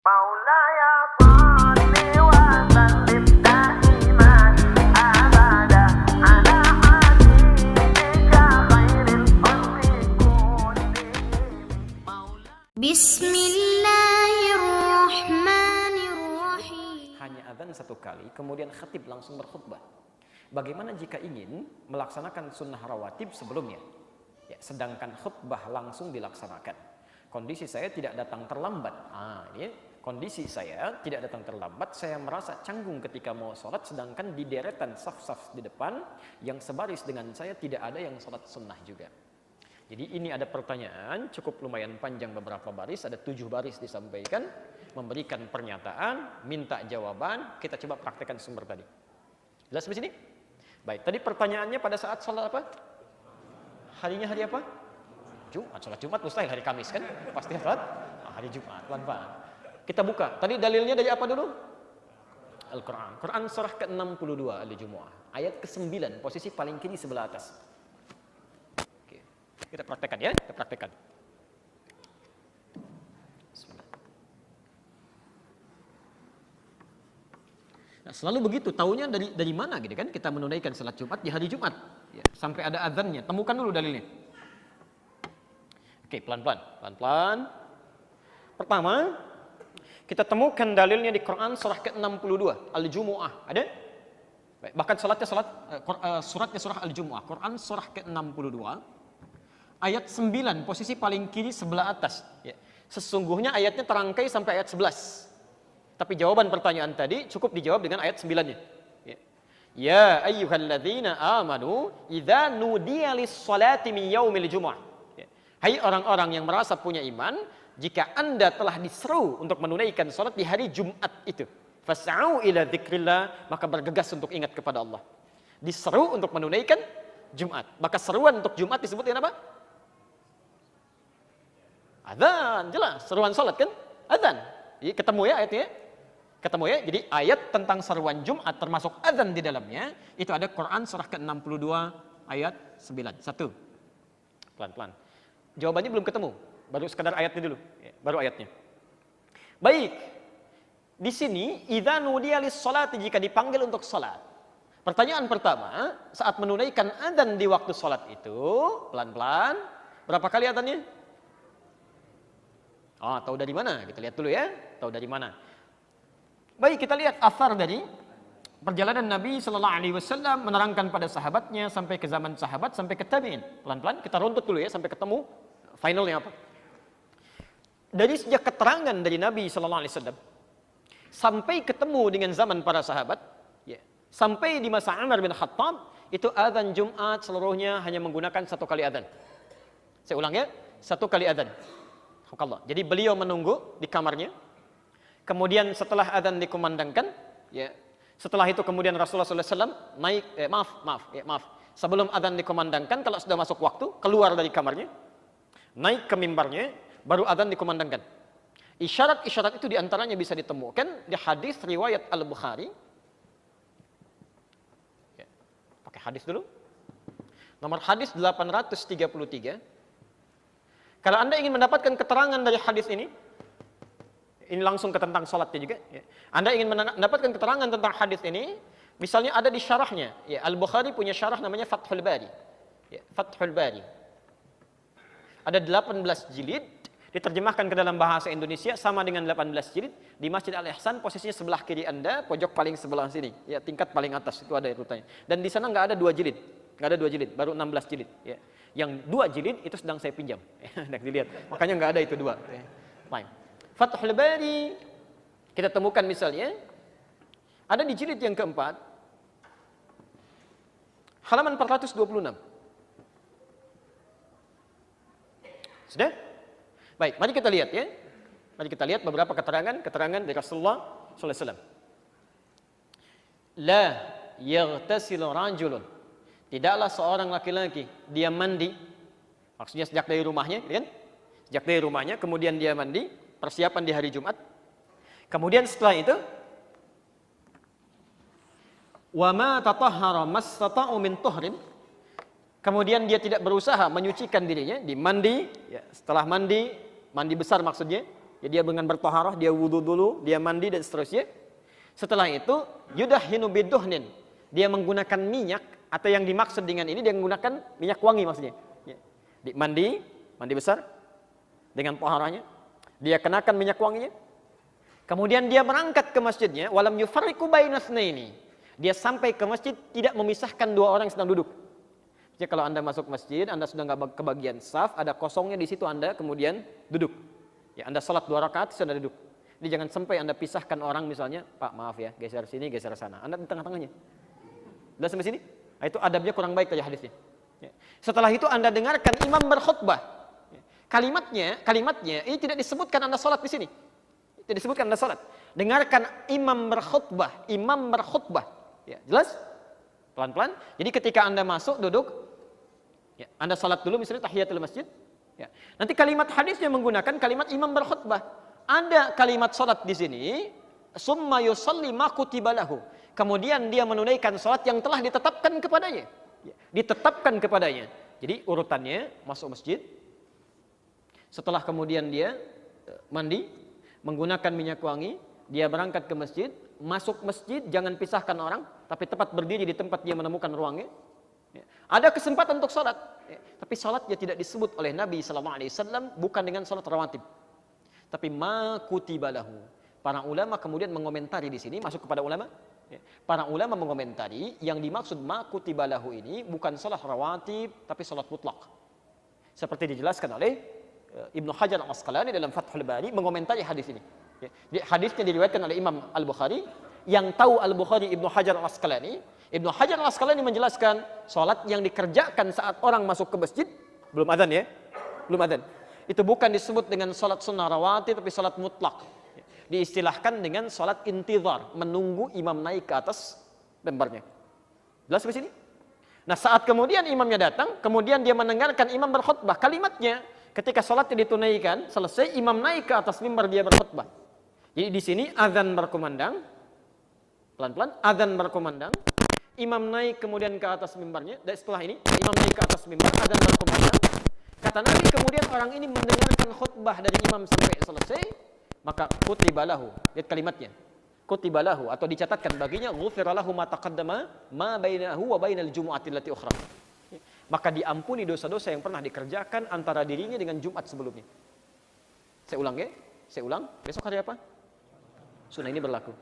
مولاي صل وسلم دائما أبدا على حبيبك خير الخلق كلهم. بسم الله الرحمن الرحيم. Hanya adzan satu kali, kemudian khatib langsung berkhutbah. Bagaimana jika ingin melaksanakan sunnah rawatib sebelumnya? Ya, sedangkan khutbah langsung dilaksanakan. Kondisi saya tidak datang terlambat. Ini kondisi saya tidak datang terlambat. Saya merasa canggung ketika mau sholat, sedangkan di deretan saf-saf di depan yang sebaris dengan saya tidak ada yang sholat sunnah juga. Jadi ini ada pertanyaan cukup lumayan panjang, beberapa baris, ada 7 baris disampaikan, memberikan pernyataan, minta jawaban. Kita coba praktekkan sumber tadi. Jelas di sini? Baik, tadi pertanyaannya pada saat sholat apa? Harinya hari apa? Jumat. Sholat Jumat mustahil hari Kamis kan? Pasti sholat hari Jumat. Pelan-pelan. Kita buka. Tadi dalilnya dari apa dulu? Al-Quran. Quran surah ke-62 Al-Jumu'ah. Ayat ke-9, posisi paling kiri sebelah atas. Oke. Kita praktekkan ya. Kita praktekkan. Nah, selalu begitu, taunya dari mana gitu kan? Kita menunaikan salat Jumat di hari Jumat, ya, sampai ada azannya. Temukan dulu dalilnya. Oke, pelan-pelan. Pertama, kita temukan dalilnya di Quran surah ke-62 Al-Jumu'ah. Ada? Baik, bahkan suratnya surah Al-Jumu'ah. Quran surah ke-62 ayat 9, posisi paling kiri sebelah atas. Ya. Sesungguhnya ayatnya terangkai sampai ayat 11. Tapi jawaban pertanyaan tadi cukup dijawab dengan ayat 9-nya. Ya ayyuhalladzina amanu idza nudiya lis-salati min yaumil jumu'ah. Hai orang-orang yang merasa punya iman, jika Anda telah diseru untuk menunaikan salat di hari Jumat itu, fas'au ila dzikrillah, maka bergegas untuk ingat kepada Allah. Diseru untuk menunaikan Jumat. Maka seruan untuk Jumat disebut dengan apa? Adzan, jelas. Seruan salat kan? Adzan. Jadi ketemu ya ayatnya? Ketemu ya? Jadi ayat tentang seruan Jumat termasuk adzan di dalamnya, itu ada Quran surah ke-62 ayat 9. 1. Pelan-pelan. Jawabannya belum ketemu, baru sekedar ayatnya dulu, ya, baru ayatnya. Baik. Di sini idza nudiya lis-shalati, jika dipanggil untuk salat. Pertanyaan pertama, saat menunaikan adzan di waktu salat itu, pelan-pelan, berapa kali adzannya? Tahu dari mana? Kita lihat dulu ya, tahu dari mana. Baik, kita lihat athar dari perjalanan Nabi sallallahu alaihi wasallam menerangkan pada sahabatnya sampai ke zaman sahabat sampai ke tabi'in. Pelan-pelan kita runtut dulu ya sampai ketemu finalnya apa. Dari sejak keterangan dari Nabi sallallahu alaihi wasallam sampai ketemu dengan zaman para sahabat, ya, sampai di masa Umar bin Khattab, itu adzan Jumat seluruhnya hanya menggunakan 1 kali adzan. Saya ulang ya, 1 kali adzan. Jadi beliau menunggu di kamarnya. Kemudian setelah adzan dikumandangkan, ya, setelah itu kemudian Rasulullah SAW naik, maaf. Sebelum adzan dikumandangkan, kalau sudah masuk waktu, keluar dari kamarnya, naik ke mimbarnya, baru adzan dikumandangkan. Isyarat-isyarat itu diantaranya bisa ditemukan di hadis riwayat Al-Bukhari. Ya, pakai hadis dulu. Nomor hadis 833. Kalau Anda ingin mendapatkan keterangan dari hadis ini langsung ke tentang salatnya juga. Ya. Anda ingin mendapatkan keterangan tentang hadis ini, misalnya ada di syarahnya. Ya, Al-Bukhari punya syarah namanya Fathul Bari. Ya, Fathul Bari. Ada 18 jilid, diterjemahkan ke dalam bahasa Indonesia sama dengan 18 jilid. Di Masjid Al-Ihsan posisinya sebelah kiri Anda, pojok paling sebelah sini. Ya, tingkat paling atas itu ada urutannya. Dan di sana nggak ada 2 jilid. Nggak ada 2 jilid, baru 16 jilid. Ya. Yang 2 jilid itu sedang saya pinjam. Hendak dilihat. Makanya nggak ada itu 2. Ya. Baik. Fathul Bari kita temukan misalnya ada di jilid yang keempat halaman 426. Sudah? Baik, mari kita lihat ya. Mari kita lihat beberapa keterangan dari Rasulullah sallallahu alaihi wasallam. La yaghtasilu rajulun. Tidaklah seorang laki-laki dia mandi. Maksudnya sejak dari rumahnya, kan? Sejak dari rumahnya kemudian dia mandi. Persiapan di hari Jumat. Kemudian setelah itu, wa ma tatahhara mastata'u min tuhrin. Kemudian dia tidak berusaha menyucikan dirinya, mandi, ya, setelah mandi besar maksudnya, Ya, dia dengan bertaharah, dia wudu dulu, dia mandi dan seterusnya. Setelah itu yudahhinu biduhnin. Dia menggunakan minyak, atau yang dimaksud dengan ini dia menggunakan minyak wangi maksudnya. Ya. Mandi besar dengan taharahnya. Dia kenakan minyak wanginya. Kemudian dia berangkat ke masjidnya, walam yufarriqu bainasnaini. Dia sampai ke masjid tidak memisahkan dua orang yang sedang duduk. Jadi kalau Anda masuk masjid, Anda sudah nggak kebagian saf, ada kosongnya di situ, Anda kemudian duduk. Ya, Anda sholat 2 rakaat sudah duduk. Jadi jangan sampai Anda pisahkan orang misalnya, Pak maaf ya, geser sini, geser sana. Anda di tengah-tengahnya. Sudah sampai sini? Nah, itu adabnya kurang baik tadi hadisnya. Ya. Setelah itu Anda dengarkan imam berkhutbah. Ya. Kalimatnya ini tidak disebutkan Anda sholat di sini. Tidak disebutkan Anda sholat. Dengarkan imam berkhutbah. Ya, jelas? Pelan-pelan. Jadi ketika Anda masuk duduk, ya, Anda sholat dulu misalnya tahiyatul masjid. Ya. Nanti kalimat hadisnya menggunakan kalimat imam berkhutbah. Ada kalimat sholat di sini, summa yusalli ma kutiba lahu. Kemudian dia menunaikan sholat yang telah ditetapkan kepadanya. Ya. Ditetapkan kepadanya. Jadi urutannya masuk masjid. Setelah kemudian dia mandi, menggunakan minyak wangi, dia berangkat ke masjid. Masuk masjid jangan pisahkan orang, tapi tepat berdiri di tempat dia menemukan ruangnya. Ya. Ada kesempatan untuk sholat, ya. Tapi sholatnya tidak disebut oleh Nabi SAW bukan dengan sholat rawatib, tapi ma kutiba lahu. Para ulama kemudian mengomentari di sini, masuk kepada ulama. Ya. Para ulama mengomentari yang dimaksud ma kutiba lahu ini bukan sholat rawatib, tapi sholat mutlak. Seperti dijelaskan oleh Ibnu Hajar Al-Asqalani dalam Fathul Bari mengomentari hadis ini. Ya. Hadisnya diriwayatkan oleh Imam Al-Bukhari. Yang tahu Al-Bukhari Ibnu Hajar Al-Asqalani. Ibnu Hajar Al-Asqalani menjelaskan sholat yang dikerjakan saat orang masuk ke masjid belum adzan ya, belum adzan. Itu bukan disebut dengan sholat sunnah rawatib tapi sholat mutlak. Diistilahkan dengan sholat intizar, menunggu imam naik ke atas mimbarnya. Jelas di sini? Nah saat kemudian imamnya datang, kemudian dia mendengarkan imam berkhutbah, kalimatnya ketika sholatnya ditunaikan selesai, imam naik ke atas mimbar dia berkhutbah. Jadi di sini azan berkumandang, pelan-pelan azan berkumandang. Imam naik kemudian ke atas mimbarnya, dan setelah ini imam naik ke atas mimbar, adzan berkumandang. Kata Nabi kemudian orang ini mendengarkan khutbah dari imam sampai selesai, maka kutiba lahu. Lihat kalimatnya. Kutiba lahu atau dicatatkan baginya ghufira lahu ma taqaddama ma bainahu wa bainal jumu'ati allati ukhra. Maka diampuni dosa-dosa yang pernah dikerjakan antara dirinya dengan Jumat sebelumnya. Saya ulang ya. Saya ulang. Besok hari apa? Sunnah ini berlaku.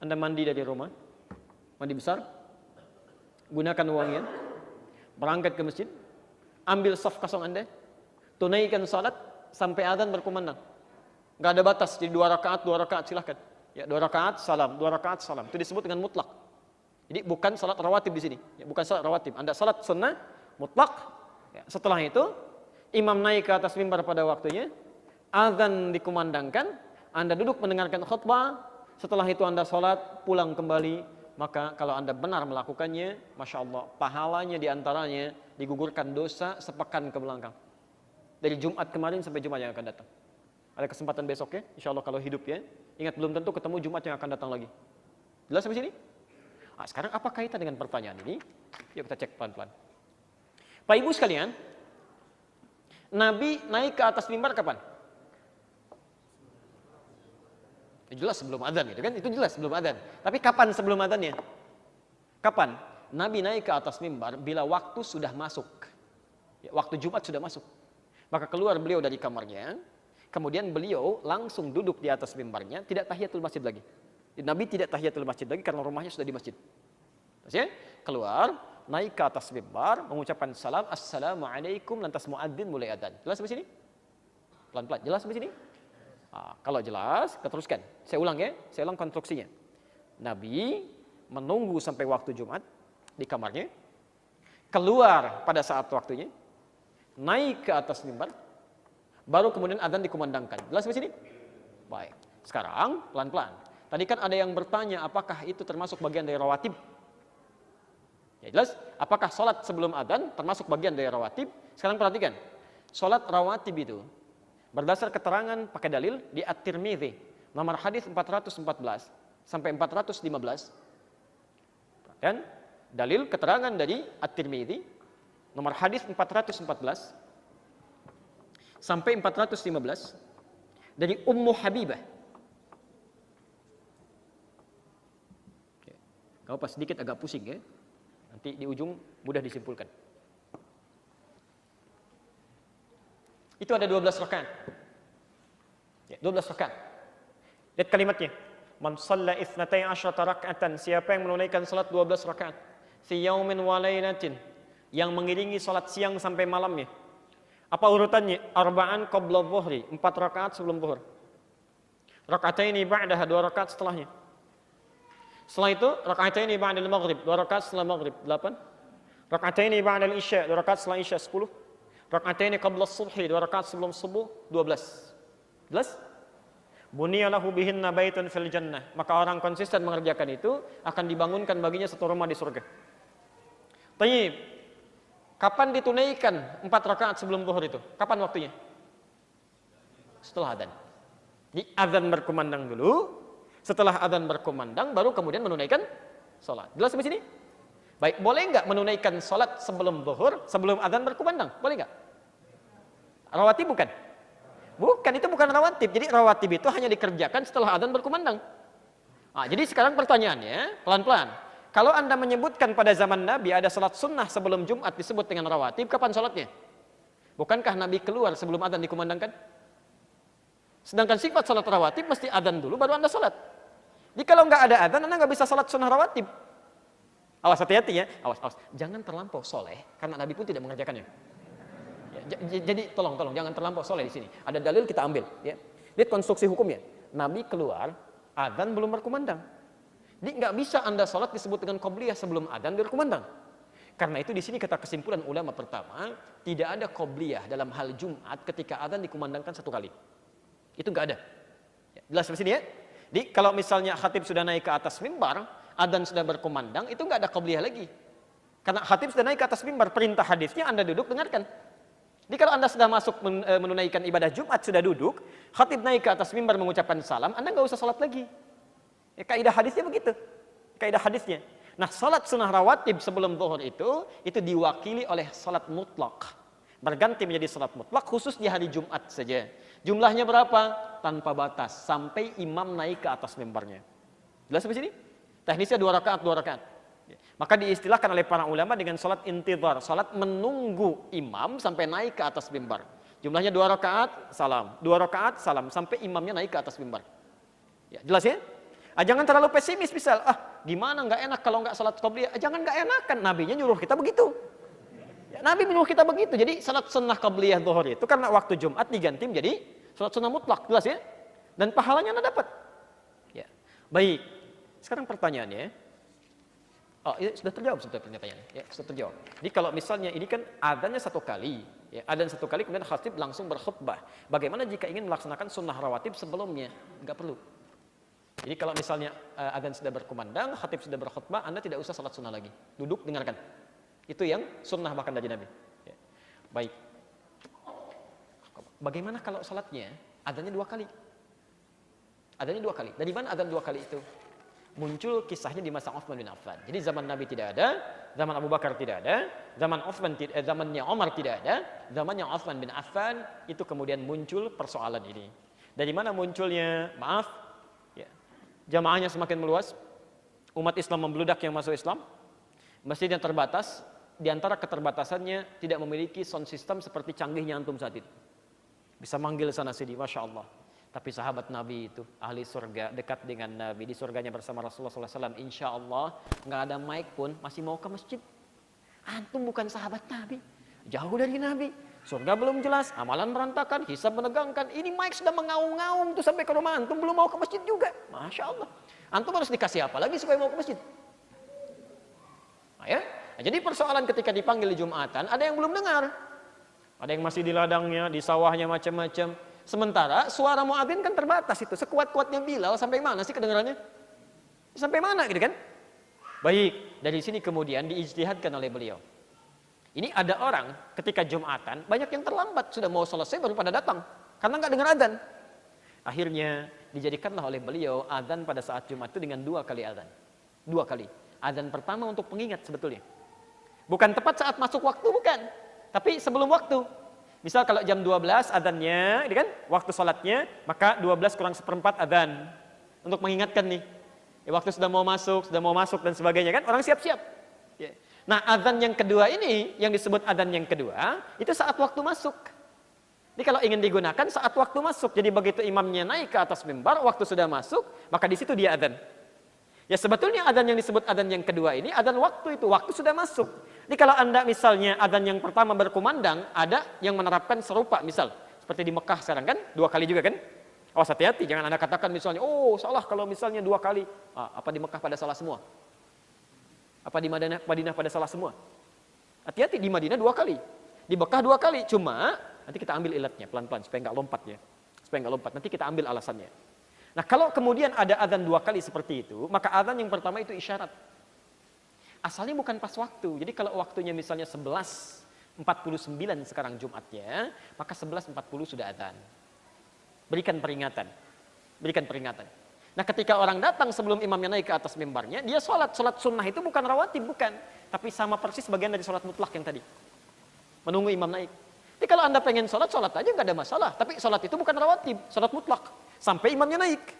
Anda mandi dari rumah, mandi besar, gunakan uangnya, berangkat ke masjid, ambil saf kosong Anda, tunaikan salat sampai adzan berkumandang. Enggak ada batas, jadi 2 rakaat silahkan. Ya, 2 rakaat salam, 2 rakaat salam. Itu disebut dengan mutlak. Jadi bukan salat rawatib di sini. Ya, bukan salat rawatib. Anda salat sunnah mutlak. Ya, setelah itu imam naik ke atas mimbar pada waktunya, adzan dikumandangkan, Anda duduk mendengarkan khutbah. Setelah itu Anda salat, pulang kembali. Maka kalau Anda benar melakukannya, Masya Allah, pahalanya diantaranya digugurkan dosa sepekan ke belakang. Dari Jumat kemarin sampai Jumat yang akan datang. Ada kesempatan besok ya, Insya Allah kalau hidup ya. Ingat belum tentu ketemu Jumat yang akan datang lagi. Jelas sampai sini? Nah, sekarang apa kaitan dengan pertanyaan ini? Yuk kita cek pelan-pelan. Pak Ibu sekalian, Nabi naik ke atas mimbar kapan? Jelas sebelum adzan gitu kan? Itu jelas sebelum adzan. Tapi kapan sebelum adzannya? Kapan? Nabi naik ke atas mimbar bila waktu sudah masuk. Ya, waktu Jumat sudah masuk. Maka keluar beliau dari kamarnya, kemudian beliau langsung duduk di atas mimbarnya, tidak tahiyatul masjid lagi. Nabi tidak tahiyatul masjid lagi karena rumahnya sudah di masjid. Terus ya, keluar, naik ke atas mimbar, mengucapkan salam, assalamualaikum, lantas muadzin mulai adzan. Jelas sampai sini? Pelan-pelan, jelas sampai sini? Nah, kalau jelas, kita teruskan. Saya ulang ya, saya ulang konstruksinya. Nabi menunggu sampai waktu Jumat di kamarnya, keluar pada saat waktunya, naik ke atas mimbar, baru kemudian adzan dikumandangkan. Jelas sampai sini? Baik. Sekarang pelan-pelan. Tadi kan ada yang bertanya, apakah itu termasuk bagian dari rawatib? Ya jelas, apakah sholat sebelum adzan termasuk bagian dari rawatib? Sekarang perhatikan, sholat rawatib itu berdasar keterangan pakai dalil di At-Tirmidzi, nomor hadis 414 sampai 415. Dan dalil keterangan dari At-Tirmidzi, nomor hadis 414 sampai 415. dari Ummu Habibah. Kalau pas sedikit agak pusing ya. Nanti di ujung mudah disimpulkan. Itu ada 12 rakaat. Ya, 12 rakaat. Lihat kalimatnya. Man shalla 12 raka'atan, siapa yang menunaikan salat 12 rakaat fi yaumin wa lailatin, yang mengiringi salat siang sampai malamnya. Apa urutannya? Arba'an qabla dhuhri, 4 rakaat sebelum zuhur. Raka'ataini ba'daha, 2 rakaat setelahnya. Setelah itu raka'ataini ba'dal maghrib, 2 rakaat setelah maghrib, 8. Raka'ataini ba'dal isya, 2 rakaat setelah isya, 10. Raka'ataini qabla subhi, 2 rakaat sebelum subuh, 12. Jelas? Bunyalahu bihinna baitun fil jannah. Maka orang konsisten mengerjakan itu akan dibangunkan baginya satu rumah di surga. Tayyib. Kapan ditunaikan 4 rakaat sebelum zuhur itu? Kapan waktunya? Setelah adzan. Di adzan berkumandang dulu. Setelah adzan berkumandang baru kemudian menunaikan salat. Jelas sampai sini? Baik, boleh enggak menunaikan salat sebelum zuhur, sebelum adzan berkumandang? Boleh enggak? Rawatib bukan? Bukan, itu bukan rawatib. Jadi rawatib itu hanya dikerjakan setelah adzan berkumandang. Nah, jadi sekarang pertanyaannya, pelan-pelan. Kalau Anda menyebutkan pada zaman Nabi ada salat sunnah sebelum Jumat disebut dengan rawatib, kapan salatnya? Bukankah Nabi keluar sebelum adzan dikumandangkan? Sedangkan sifat salat rawatib mesti adzan dulu baru Anda salat. Jadi kalau nggak ada adzan, Anda nggak bisa salat sunnah rawatib. Awas, hati-hati ya, awas. Jangan terlampau soleh, karena Nabi pun tidak mengerjakannya. Jadi tolong jangan terlampau soleh di sini. Ada dalil kita ambil. Ya. Lihat konstruksi hukumnya. Nabi keluar, adzan belum berkumandang. Jadi nggak bisa Anda sholat disebut dengan qobliyah sebelum adzan berkumandang. Karena itu di sini kata kesimpulan ulama pertama, tidak ada qobliyah dalam hal Jumat ketika adzan dikumandangkan 1 kali. Itu nggak ada. Ya, jelas di sini ya. Jadi kalau misalnya khatib sudah naik ke atas mimbar, adzan sudah berkumandang, itu nggak ada qobliyah lagi. Karena khatib sudah naik ke atas mimbar, perintah hadisnya Anda duduk dengarkan. Jadi kalau Anda sudah masuk menunaikan ibadah Jumat, sudah duduk, khatib naik ke atas mimbar mengucapkan salam, Anda nggak usah salat lagi. Ya, kaidah hadisnya begitu. Kaidah hadisnya. Nah, salat sunnah rawatib sebelum zuhur itu diwakili oleh salat mutlak. Berganti menjadi salat mutlak khusus di hari Jumat saja. Jumlahnya berapa? Tanpa batas, sampai imam naik ke atas mimbarnya. Jelas sampai sini? Teknisnya 2 rakaat, 2 rakaat. Maka diistilahkan oleh para ulama dengan salat intidhar, salat menunggu imam sampai naik ke atas mimbar. Jumlahnya 2 rakaat, salam. 2 rakaat, salam, sampai imamnya naik ke atas mimbar. Ya, jelas ya? Jangan terlalu pesimis misal, gimana nggak enak kalau nggak salat qobliyah. Jangan nggak enakan, nabinya nyuruh kita begitu. Ya, Nabi menyuruh kita begitu. Jadi salat sunnah qobliyah zuhur itu karena waktu Jumat diganti menjadi salat sunnah mutlak, jelas ya? Dan pahalanya Anda dapat. Ya. Baik. Sekarang pertanyaannya, ini sudah terjawab sebetulnya pertanyaannya. Ya, sudah terjawab. Jadi kalau misalnya ini kan adzannya 1 kali, ya, adzan 1 kali kemudian khatib langsung berkhutbah. Bagaimana jika ingin melaksanakan sunnah rawatib sebelumnya? Enggak perlu. Jadi kalau misalnya adzan sudah berkumandang, khatib sudah berkhutbah, Anda tidak usah salat sunnah lagi. Duduk dengarkan. Itu yang sunnah bahkan dari Nabi. Ya. Baik. Bagaimana kalau salatnya adzannya 2 kali? Adzannya 2 kali. Dari mana adzan 2 kali itu? Muncul kisahnya di masa Utsman bin Affan. Jadi zaman Nabi tidak ada, zaman Abu Bakar tidak ada, zamannya Umar tidak ada, zamannya Utsman bin Affan itu kemudian muncul persoalan ini. Dari mana munculnya? Maaf, ya, jamaahnya semakin meluas, umat Islam membludak yang masuk Islam, masjidnya terbatas, di antara keterbatasannya tidak memiliki sound system seperti canggihnya antum saat itu. Bisa manggil sana sini, Masya Allah. Tapi sahabat Nabi itu ahli surga, dekat dengan Nabi, di surganya bersama Rasulullah SAW, insya Allah nggak ada mic pun masih mau ke masjid. Antum bukan sahabat Nabi, jauh dari Nabi, surga belum jelas, amalan berantakan, hisab menegangkan. Ini mic sudah mengaum-ngaum tuh sampai ke rumah antum, belum mau ke masjid juga. Masya Allah. Antum harus dikasih apa lagi supaya mau ke masjid? Nah, ya? Nah, jadi persoalan ketika dipanggil di Jumatan, ada yang belum dengar, ada yang masih di ladangnya, di sawahnya macam-macam. Sementara suara muadzin kan terbatas itu. Sekuat-kuatnya Bilal sampai mana sih kedengarannya? Sampai mana gitu kan? Baik, dari sini kemudian diijtihadkan oleh beliau. Ini ada orang ketika Jumatan banyak yang terlambat, sudah mau selesai baru pada datang karena nggak dengar adzan. Akhirnya dijadikanlah oleh beliau adzan pada saat Jumat itu dengan 2 kali adzan. 2 kali. Adzan pertama untuk pengingat sebetulnya. Bukan tepat saat masuk waktu, bukan. Tapi sebelum waktu. Misal kalau jam 12 adzannya, ini kan waktu sholatnya, maka 12 kurang seperempat adzan. Untuk mengingatkan nih, waktu sudah mau masuk dan sebagainya kan, orang siap-siap. Ya. Nah, adzan yang kedua ini, yang disebut adzan yang kedua, itu saat waktu masuk. Jadi kalau ingin digunakan saat waktu masuk, jadi begitu imamnya naik ke atas mimbar, waktu sudah masuk, maka di situ dia adzan. Ya sebetulnya adzan yang disebut adzan yang kedua ini adzan waktu itu, waktu sudah masuk. Jadi kalau Anda misalnya adzan yang pertama berkumandang, ada yang menerapkan serupa, misal seperti di Mekah sekarang kan, 2 kali juga kan? Awas hati-hati, jangan Anda katakan misalnya, oh salah kalau misalnya 2 kali. Apa di Mekah pada salah semua? Apa di Madinah pada salah semua? Hati-hati, di Madinah 2 kali. Di Mekah 2 kali, cuma nanti kita ambil ilatnya pelan-pelan supaya nggak lompat ya. Supaya nggak lompat, nanti kita ambil alasannya. Nah kalau kemudian ada adzan 2 kali seperti itu, maka adzan yang pertama itu isyarat. Asalnya bukan pas waktu. Jadi kalau waktunya misalnya 11.49 sekarang Jumatnya, maka 11.40 sudah adzan. Berikan peringatan. Berikan peringatan. Nah ketika orang datang sebelum imamnya naik ke atas mimbarnya, dia sholat sunnah itu bukan rawatib, bukan. Tapi sama persis bagian dari sholat mutlak yang tadi. Menunggu imam naik. Jadi kalau Anda pengen sholat aja nggak ada masalah. Tapi sholat itu bukan rawatib, sholat mutlak. Sampai imamnya naik.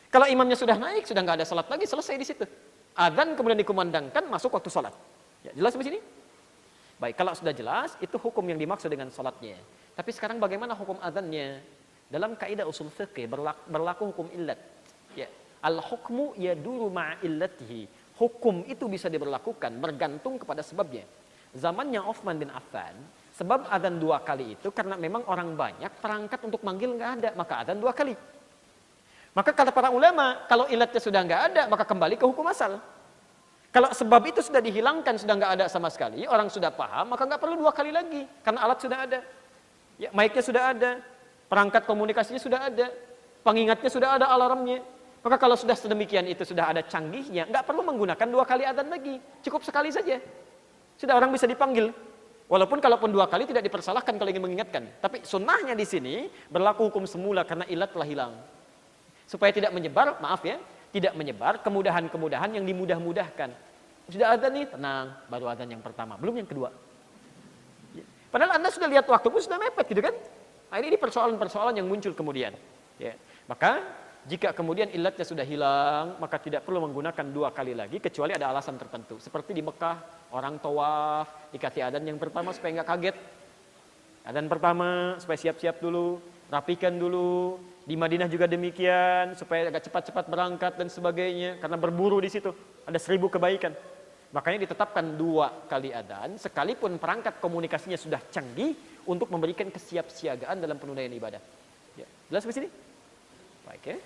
Kalau imamnya sudah naik, sudah nggak ada sholat lagi, selesai di situ. Adzan kemudian dikumandangkan, masuk waktu sholat. Ya, jelas di sini? Baik, kalau sudah jelas, itu hukum yang dimaksud dengan sholatnya. Tapi sekarang bagaimana hukum adzannya? Dalam kaidah usul fikih berlaku hukum illat. Ya, al-hukmu yaduru ma'illatihi. Hukum itu bisa diberlakukan bergantung kepada sebabnya. Zamannya Utsman bin Affan, sebab adzan 2 kali itu karena memang orang banyak, perangkat untuk manggil nggak ada, maka adzan 2 kali. Maka kata para ulama, kalau ilatnya sudah nggak ada, maka kembali ke hukum asal. Kalau sebab itu sudah dihilangkan, sudah nggak ada sama sekali, orang sudah paham, maka nggak perlu 2 kali lagi, karena alat sudah ada. Ya, mic-nya sudah ada, perangkat komunikasinya sudah ada, pengingatnya sudah ada, alarmnya. Maka kalau sudah sedemikian itu sudah ada canggihnya, nggak perlu menggunakan 2 kali adzan lagi, cukup sekali saja. Sudah orang bisa dipanggil. Walaupun kalaupun 2 kali tidak dipersalahkan kalau ingin mengingatkan. Tapi sunnahnya di sini berlaku hukum semula karena ilat telah hilang. Supaya tidak menyebar, maaf ya, tidak menyebar kemudahan-kemudahan yang dimudah-mudahkan. Sudah adzan nih, tenang, baru adzan yang pertama, belum yang kedua. Padahal Anda sudah lihat waktu pun sudah mepet gitu kan. Nah, ini persoalan-persoalan yang muncul kemudian. Ya. Maka jika kemudian ilatnya sudah hilang, maka tidak perlu menggunakan 2 kali lagi kecuali ada alasan tertentu. Seperti di Mekah, orang tawaf dikasih adzan yang pertama supaya nggak kaget. Adzan pertama supaya siap-siap dulu, rapikan dulu. Di Madinah juga demikian supaya agak cepat-cepat berangkat dan sebagainya karena berburu di situ. Ada 1000 kebaikan. Makanya ditetapkan 2 kali adzan sekalipun perangkat komunikasinya sudah canggih untuk memberikan kesiapsiagaan dalam penunaian ibadah. Ya, jelas di sini? Baik ya.